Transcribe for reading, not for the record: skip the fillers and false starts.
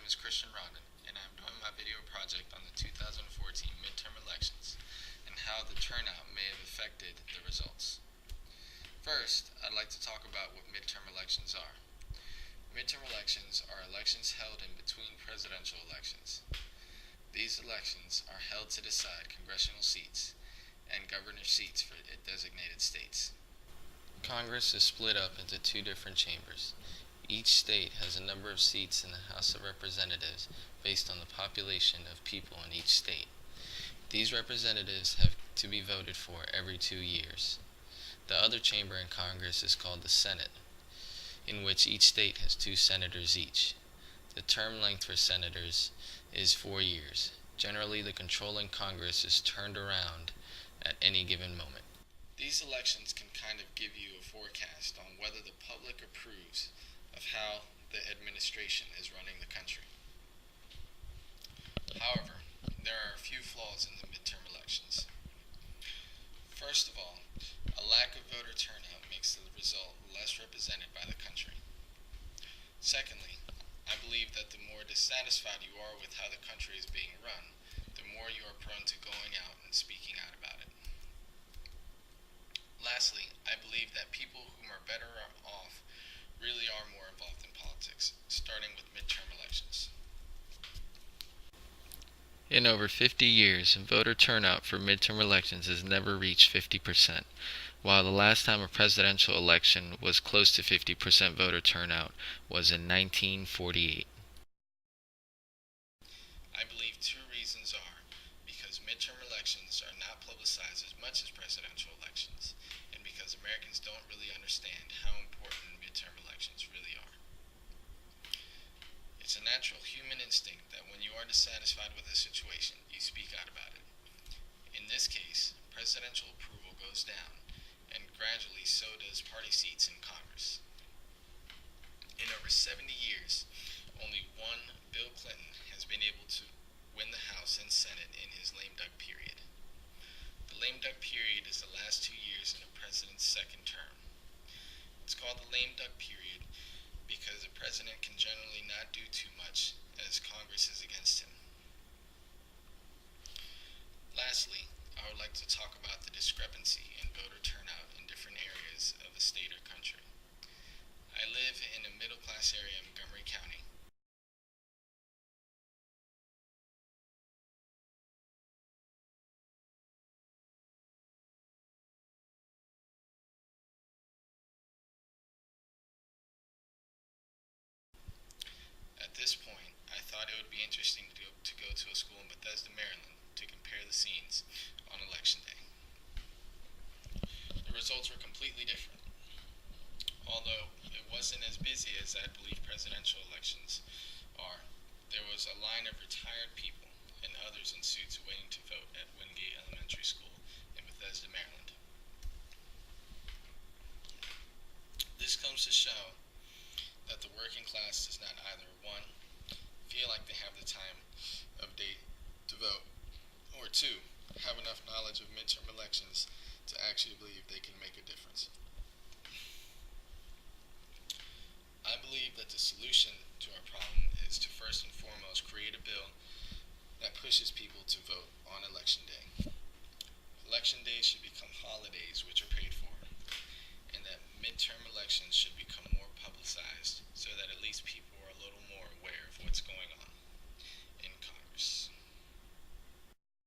is Christian Rodden, and I am doing my video project on the 2014 midterm elections and how the turnout may have affected the results. First, I'd like to talk about what midterm elections are. Midterm elections are elections held in between presidential elections. These elections are held to decide congressional seats and governor seats for designated states. Congress is split up into two different chambers. Each state has a number of seats in the House of Representatives based on the population of people in each state. These representatives have to be voted for every 2 years. The other chamber in Congress is called the Senate, in which each state has 2 senators each. The term length for senators is 4 years. Generally, the controlling Congress is turned around at any given moment. These elections can kind of give you a forecast on whether the public approves of how the administration is running the country. However, there are a few flaws in the midterm elections. First of all, a lack of voter turnout makes the result less represented by the country. Secondly, I believe that the more dissatisfied you are with how the country is being run, the more you are prone to going out and speaking out about it. Lastly, I believe that people who are better off really are more involved in politics, starting with midterm elections. In over 50 years, voter turnout for midterm elections has never reached 50%, while the last time a presidential election was close to 50% voter turnout was in 1948. I believe 2 reasons are because midterm elections are not publicized as much as presidential elections, and because Americans don't really understand how important midterm elections really are. It's a natural human instinct that when you are dissatisfied with a situation, you speak out about it. In this case, presidential approval goes down, and gradually so does party seats in Congress. In over 70 years, only one Bill Clinton has been able to win the House and Senate in his lame duck period. The lame duck period is the last 2 years in a president's second term. It's called the lame duck period because the president can generally not do too much as Congress is against him. Lastly, I would like to talk about the discrepancy in voter turnout in different areas of the state or country. I live in a middle-class area in Montgomery County. At this point, I thought it would be interesting to go to a school in Bethesda, Maryland, to compare the scenes on election day. The results were completely different. Although it wasn't as busy as I believe presidential elections are, there was a line of retired people and others in suits waiting to vote at Wingate Elementary School in Bethesda, Maryland. This comes to show that the working class does not either 1, feel like they have the time of day to vote, or 2, have enough knowledge of midterm elections to actually believe they can make a difference. I believe that the solution to our problem is to first and foremost create a bill that pushes people to vote on election day. Election days should become holidays which are paid for, and that midterm elections should become more publicized so that at least people